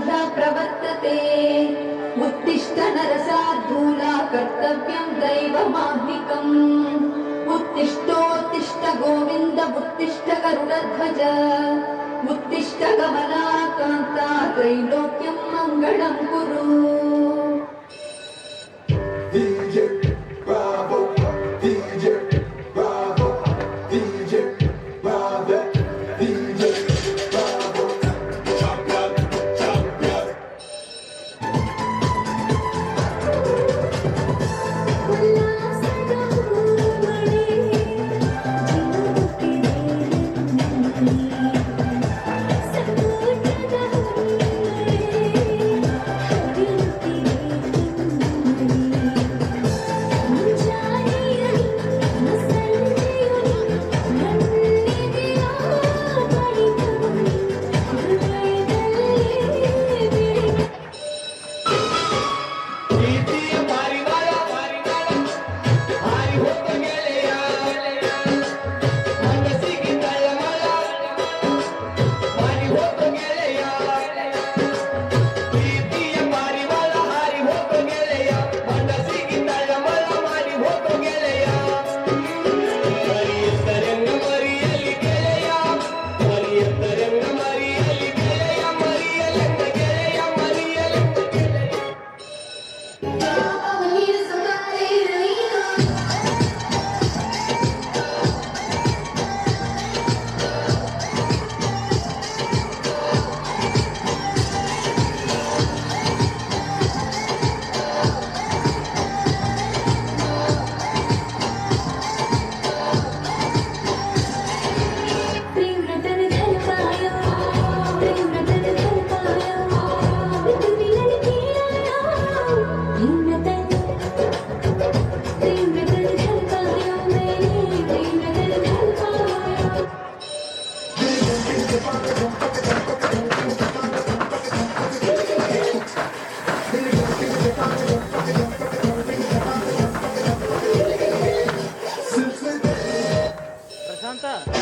मूढा प्रवर्तते उत्तिष्ठ नरसार्धूला कर्तव्यं दैवमाह्निकम् उत्तिष्ठोत्तिष्ठ गोविन्द उत्तिष्ठ गरुडध्वज उत्तिष्ठ कमलाकान्ता त्रैलोक्यं मङ्गलं कुरु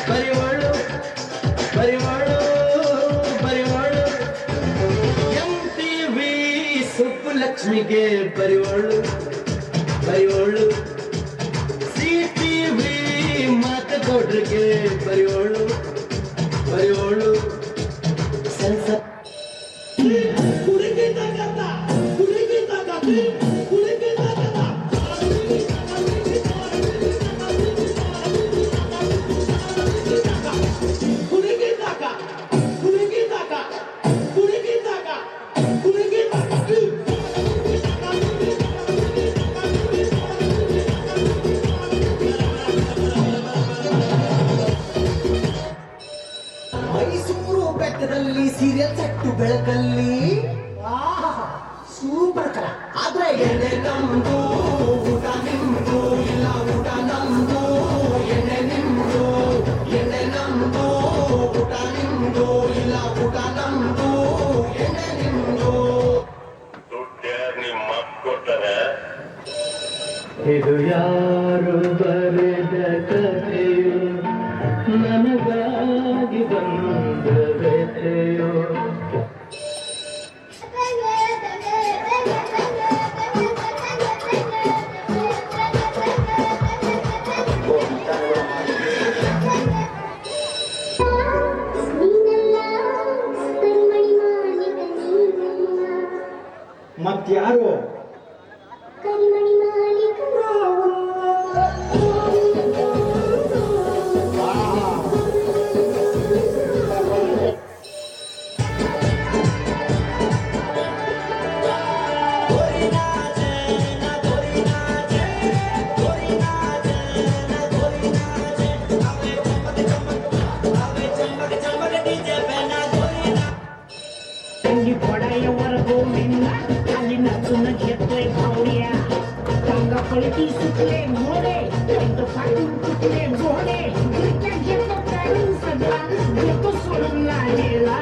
ಪರಿವಾಳು ಪರಿವಾಳು ಪರಿವಾಳು MTV ಸುಬ್ಬುಲಕ್ಷ್ಮಿಗೆ ಪರಿವಾಳು ಪರಿವಾಳು CTV ಮಾತಗೌಡ್ರಿಗೆ ಪರಿವಾಳು ಪರಿವಾಳು ಸೆನ್ಸ ಮೈಸೂರು ಬೆಟ್ಟದಲ್ಲಿ ಸೀರಿಯಲ್ ಸೆಟ್ಟು ಬೆಳಕಲ್ಲಿ ಸೂಪರ್ ಕಲ ಆದ್ರೆ ಎಣ್ಣೆ ನಮ್ದು ಊಟ ನಿಮ್ದು ಇಲ್ಲ ಊಟ ನಮ್ದು ಎಣ್ಣೆ ನಿಮ್ದು ಎಣ್ಣೆ ನಮ್ದು ಊಟ ನಿಮ್ದು ಇಲ್ಲ ಊಟ ನಮ್ದು ಎಣ್ಣೆ ನಿಮ್ದು ದುಡ್ಡ್ಯಾರು ನಿಮ್ಮ ಕೊಡ್ತಾರೆ ಇದು ಯಾರು ಬರೆದ ಕಥೆಯೋ ನನಗಾಗಿ ಬಂದ ವ್ಯಥೆಯೋ ಮತ್ಯಾರು Politi sutle mole, tanto fatu sutle mole, kita jatuh kering sebelah, jatuh sulung layla,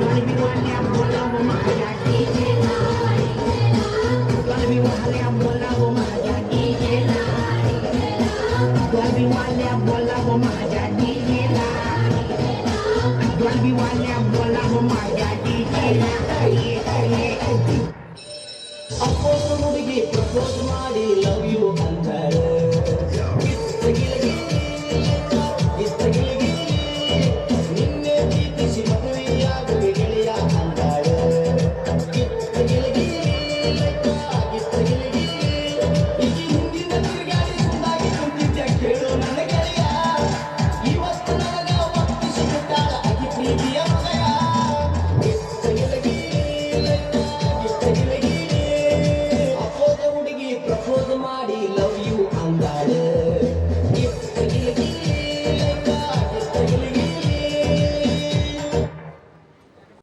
lebih wanya bola mama jadi jela, lebih wanya bola mama jadi jela, lebih wanya bola mama jadi jela, lebih wanya bola mama jadi jela. ಅಪ್ಪೋಸ್ ಹುಡುಗಿ propose ಮಾಡಿ love you ಅಂತಾರೆ